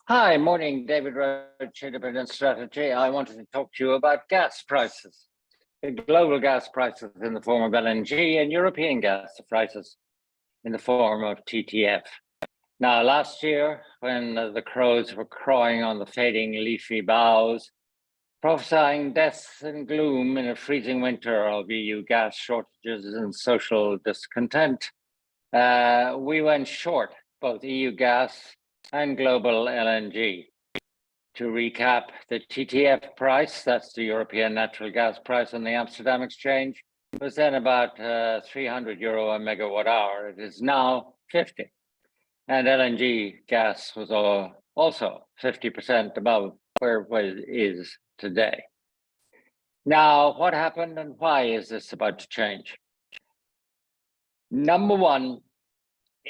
Hi, morning, David Roach, Independent Strategy. I wanted to talk to you about gas prices, the global gas prices in the form of LNG and European gas prices in the form of TTF. Now, last year, when the crows were crowing on the fading leafy boughs, prophesying death and gloom in a freezing winter of EU gas shortages and social discontent, we went short both EU gas and global LNG. To recap, the TTF price, that's the European natural gas price on the Amsterdam Exchange, was then about €300 a megawatt hour. It is now 50. And LNG gas was also 50% above where it is today. Now, what happened and why is this about to change? Number one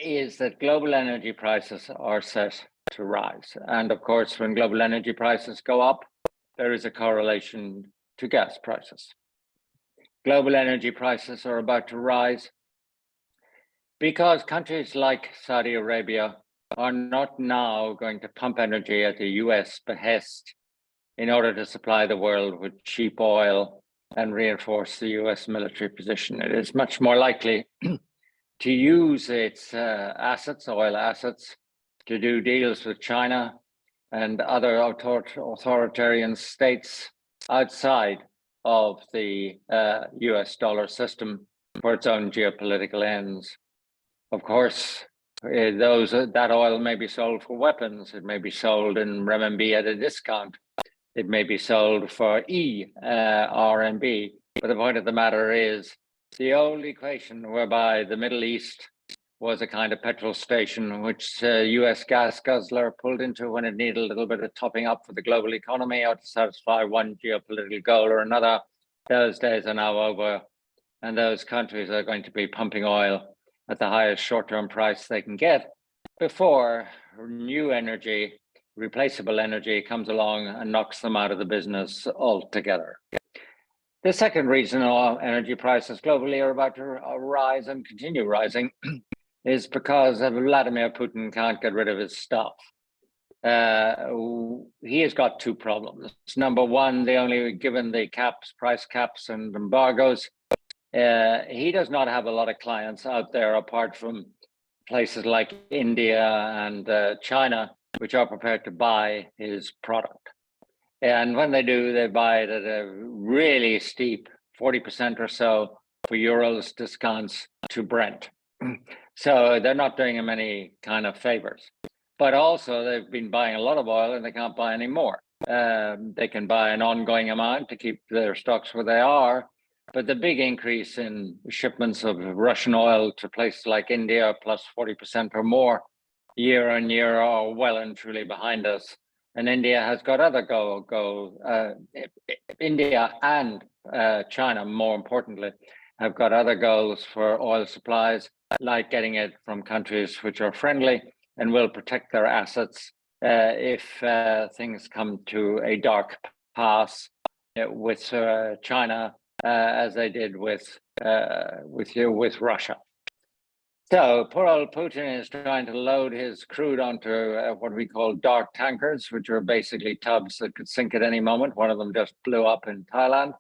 is that global energy prices are set to rise. And of course, when global energy prices go up, there is a correlation to gas prices. Global energy prices are about to rise because countries like Saudi Arabia are not now going to pump energy at the US behest in order to supply the world with cheap oil and reinforce the US military position. It is much more likely to use its oil assets, to do deals with China and other authoritarian states outside of the US dollar system for its own geopolitical ends. Of course, that oil may be sold for weapons. It may be sold in renminbi at a discount. It may be sold for RMB. But the point of the matter is, the old equation whereby the Middle East was a kind of petrol station which US gas guzzler pulled into when it needed a little bit of topping up for the global economy or to satisfy one geopolitical goal or another, those days are now over. And those countries are going to be pumping oil at the highest short-term price they can get before new energy, replaceable energy comes along and knocks them out of the business altogether. The second reason all energy prices globally are about to rise and continue rising is because Vladimir Putin can't get rid of his stuff. He has got two problems. Number one, given the price caps and embargoes, he does not have a lot of clients out there apart from places like India and China, which are prepared to buy his product. And when they do, they buy it at a really steep 40% or so for euros discounts to Brent. So they're not doing him any kind of favors. But also they've been buying a lot of oil and they can't buy any more. They can buy an ongoing amount to keep their stocks where they are. But the big increase in shipments of Russian oil to places like India, plus 40% or more year on year, are well and truly behind us. And India has got other India and China, more importantly, have got other goals for oil supplies, like getting it from countries which are friendly and will protect their assets if things come to a dark pass with China, as they did with Russia. So poor old Putin is trying to load his crude onto what we call dark tankers, which are basically tubs that could sink at any moment. One of them just blew up in Thailand,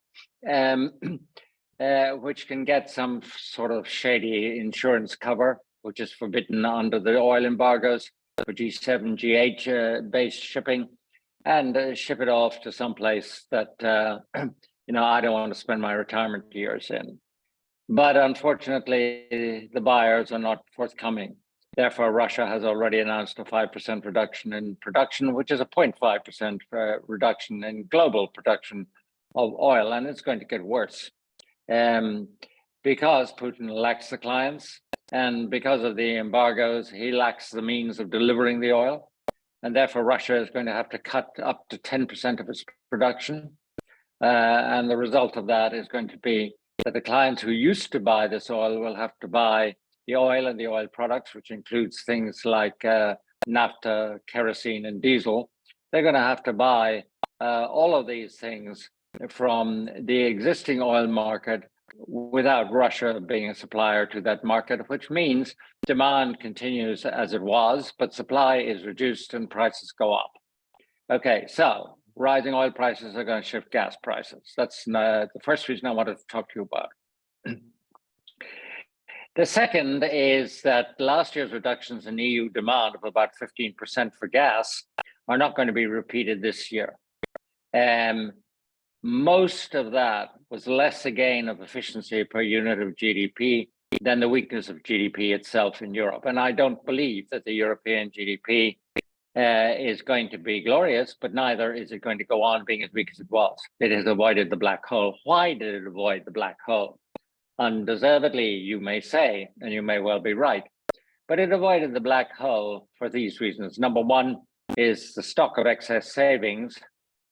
which can get some sort of shady insurance cover, which is forbidden under the oil embargoes for G7, G8 based shipping, and ship it off to someplace that I don't want to spend my retirement years in. But unfortunately, the buyers are not forthcoming. Therefore, Russia has already announced a 5% reduction in production, which is a 0.5% reduction in global production of oil, and it's going to get worse. Because Putin lacks the clients, and because of the embargoes, he lacks the means of delivering the oil, and therefore Russia is going to have to cut up to 10% of its production. And the result of that is going to be that the clients who used to buy this oil will have to buy the oil and the oil products, which includes things like naphtha, kerosene, and diesel. They're going to have to buy all of these things from the existing oil market without Russia being a supplier to that market, which means demand continues as it was, but supply is reduced and prices go up. Okay, so rising oil prices are going to shift gas prices. That's the first reason I wanted to talk to you about. The second is that last year's reductions in EU demand of about 15% for gas are not going to be repeated this year. Most of that was less a gain of efficiency per unit of GDP than the weakness of GDP itself in Europe. And I don't believe that the European GDP is going to be glorious, but neither is it going to go on being as weak as it was. It has avoided the black hole. Why did it avoid the black hole? Undeservedly, you may say, and you may well be right, but it avoided the black hole for these reasons. Number one is the stock of excess savings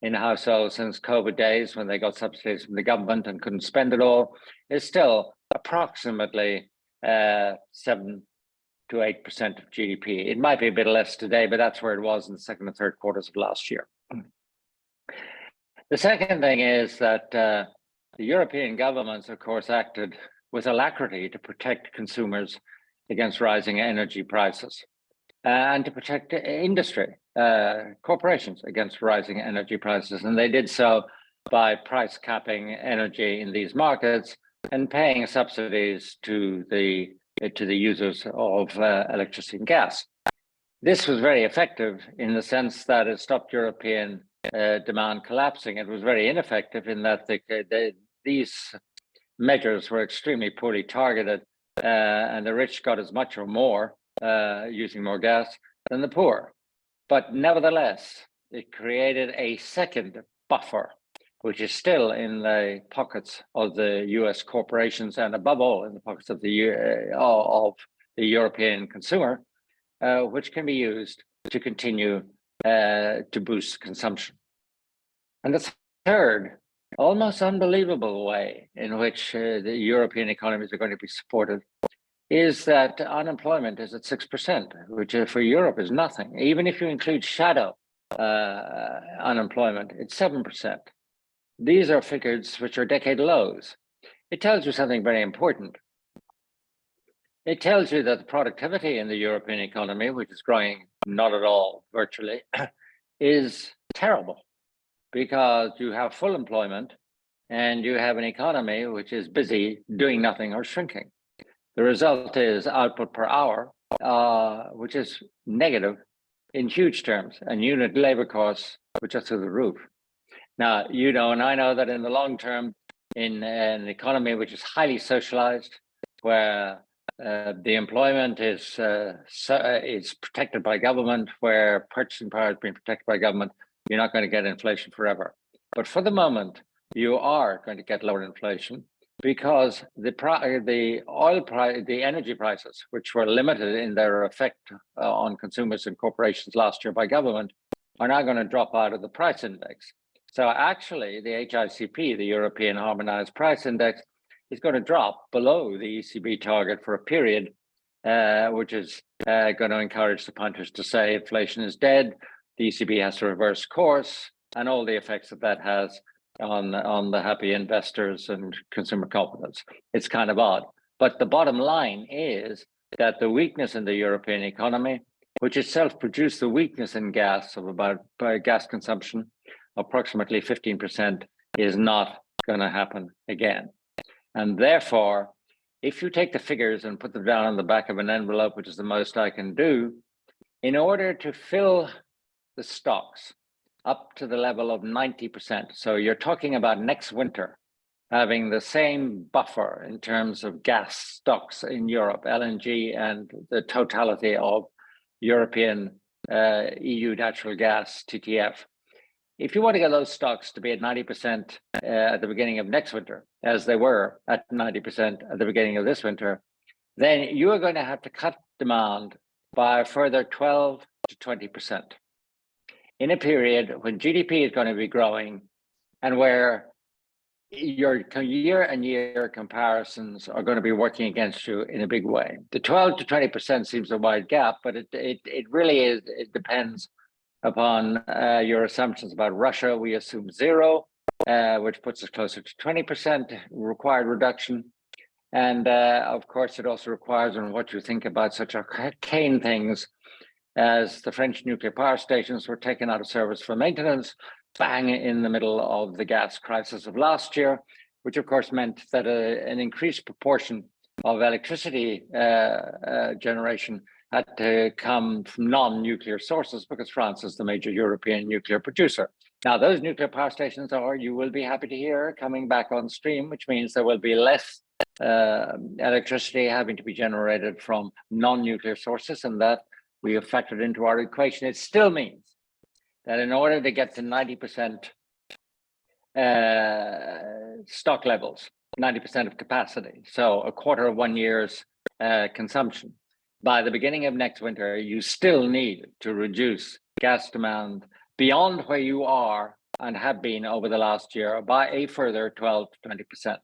in households since COVID days, when they got subsidies from the government and couldn't spend it all, is still approximately 7 to 8% of GDP. It might be a bit less today, but that's where it was in the second and third quarters of last year. The second thing is that the European governments, of course, acted with alacrity to protect consumers against rising energy prices and to protect industry, corporations against rising energy prices. And they did so by price capping energy in these markets and paying subsidies to the users of electricity and gas. This was very effective in the sense that it stopped European demand collapsing. It was very ineffective in that these measures were extremely poorly targeted, and the rich got as much or more using more gas than the poor. But nevertheless, it created a second buffer, which is still in the pockets of the US corporations and above all in the pockets of the European consumer, which can be used to continue to boost consumption. And the third, almost unbelievable way in which the European economies are going to be supported is that unemployment is at 6%, which for Europe is nothing. Even if you include shadow unemployment, it's 7%. These are figures which are decade lows. It tells you something very important. It tells you that the productivity in the European economy, which is growing not at all virtually, is terrible because you have full employment and you have an economy which is busy doing nothing or shrinking. The result is output per hour, which is negative in huge terms, and unit labor costs, which are through the roof. Now, you know, and I know that in the long term, in an economy which is highly socialized, where the employment is protected by government, where purchasing power has been protected by government, you're not going to get inflation forever. But for the moment, you are going to get lower inflation because the oil price, the energy prices, which were limited in their effect on consumers and corporations last year by government, are now going to drop out of the price index. So actually, the HICP, the European Harmonized Price Index, is going to drop below the ECB target for a period, which is going to encourage the punters to say inflation is dead, the ECB has to reverse course, and all the effects that that has on the happy investors and consumer confidence. It's kind of odd. But the bottom line is that the weakness in the European economy, which itself produced the weakness in gas of about gas consumption, approximately 15%, is not going to happen again. And therefore, if you take the figures and put them down on the back of an envelope, which is the most I can do, in order to fill the stocks up to the level of 90%, so you're talking about next winter having the same buffer in terms of gas stocks in Europe, LNG, and the totality of European EU natural gas, TTF. If you want to get those stocks to be at 90% at the beginning of next winter, as they were at 90% at the beginning of this winter, then you are going to have to cut demand by a further 12 to 20% in a period when GDP is going to be growing and where your year-on-year comparisons are going to be working against you in a big way. The 12 to 20% seems a wide gap, but it really is. It depends upon your assumptions about Russia. We assume zero. which puts us closer to 20% required reduction. And of course, it also requires on what you think about such arcane things as the French nuclear power stations were taken out of service for maintenance, bang in the middle of the gas crisis of last year, which of course meant that an increased proportion of electricity generation had to come from non-nuclear sources because France is the major European nuclear producer. Now, those nuclear power stations are, you will be happy to hear, coming back on stream, which means there will be less electricity having to be generated from non-nuclear sources, and that we have factored into our equation. It still means that in order to get to 90% stock levels, 90% of capacity, so a quarter of 1 year's consumption, by the beginning of next winter, you still need to reduce gas demand beyond where you are and have been over the last year by a further 12 to 20%.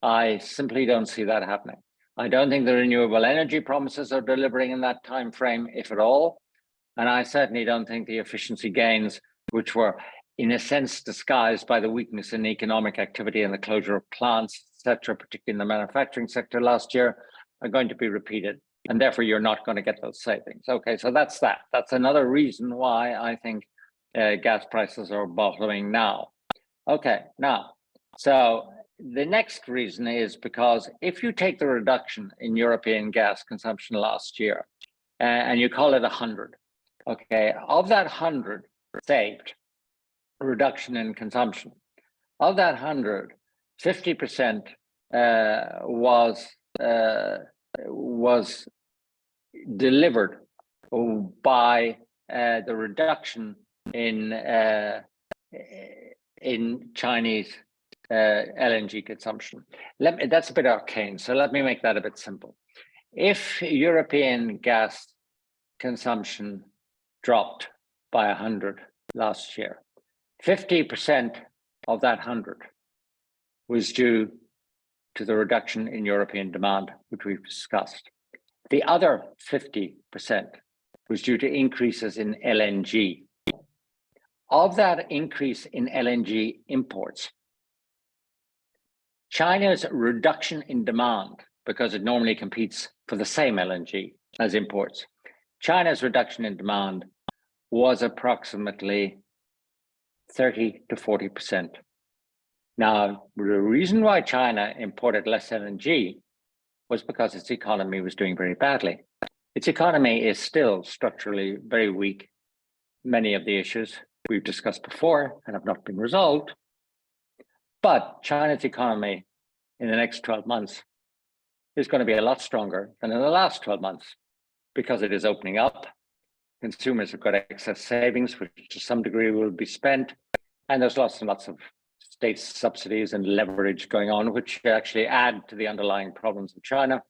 I simply don't see that happening. I don't think the renewable energy promises are delivering in that time frame, if at all. And I certainly don't think the efficiency gains, which were in a sense disguised by the weakness in economic activity and the closure of plants, etc., particularly in the manufacturing sector last year, are going to be repeated. And therefore, you're not going to get those savings. Okay, so that's that. That's another reason why I think gas prices are bottoming now. Okay, now, so the next reason is because if you take the reduction in European gas consumption last year and you call it 100, okay, of that 100 saved reduction in consumption, of that 100, 50% was delivered by the reduction in Chinese LNG consumption. That's a bit arcane, so let me make that a bit simple. If European gas consumption dropped by 100 last year, 50% of that 100 was due to the reduction in European demand, which we've discussed. The other 50% was due to increases in LNG. Of that increase in LNG imports, China's reduction in demand, because it normally competes for the same LNG as imports, China's reduction in demand was approximately 30 to 40%. Now, the reason why China imported less LNG was because its economy was doing very badly. Its economy is still structurally very weak. Many of the issues we've discussed before and have not been resolved. But China's economy in the next 12 months is going to be a lot stronger than in the last 12 months because it is opening up. Consumers have got excess savings, which to some degree will be spent. And there's lots and lots of state subsidies and leverage going on, which actually add to the underlying problems of China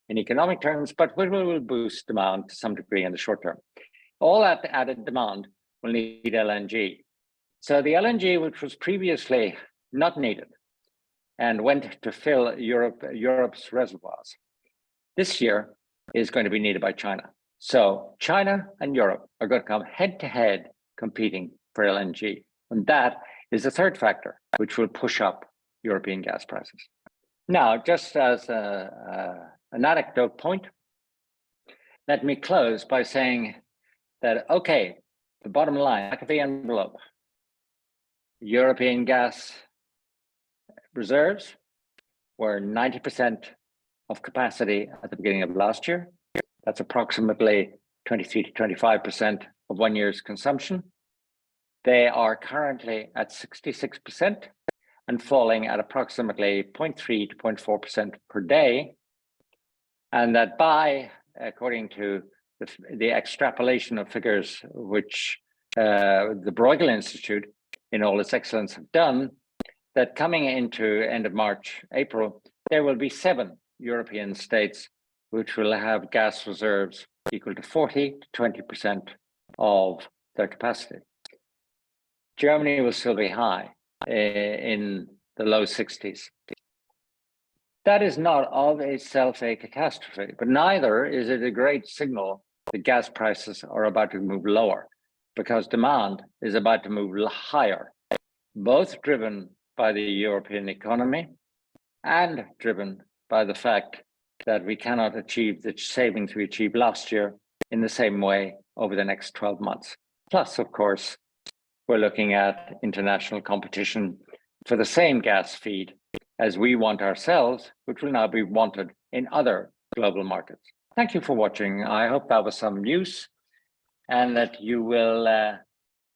in economic terms, but will boost demand to some degree in the short term. All that added demand will need LNG. So the LNG, which was previously not needed and went to fill Europe's reservoirs, this year is going to be needed by China. So China and Europe are going to come head to head competing for LNG. And that is the third factor, which will push up European gas prices. Now, just as an anecdote point, let me close by saying that, okay, the bottom line, back of the envelope, European gas reserves were 90% of capacity at the beginning of last year. That's approximately 23 to 25% of 1 year's consumption. They are currently at 66% and falling at approximately 0.3 to 0.4% per day. And that by, according to the extrapolation of figures which the Bruegel Institute in all its excellence have done, that coming into end of March, April, there will be 7 European states which will have gas reserves equal to 40 to 20% of their capacity. Germany will still be high in the low 60s. That is not of itself a catastrophe, but neither is it a great signal that gas prices are about to move lower, because demand is about to move higher. both driven by the European economy and driven by the fact that we cannot achieve the savings we achieved last year in the same way over the next 12 months. Plus, of course, we're looking at international competition for the same gas feed as we want ourselves, which will now be wanted in other global markets. Thank you for watching. I hope that was some news and that you will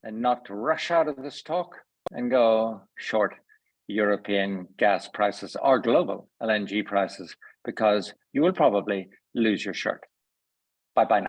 not rush out of this talk and go short European gas prices or global LNG prices, because you will probably lose your shirt. Bye-bye now.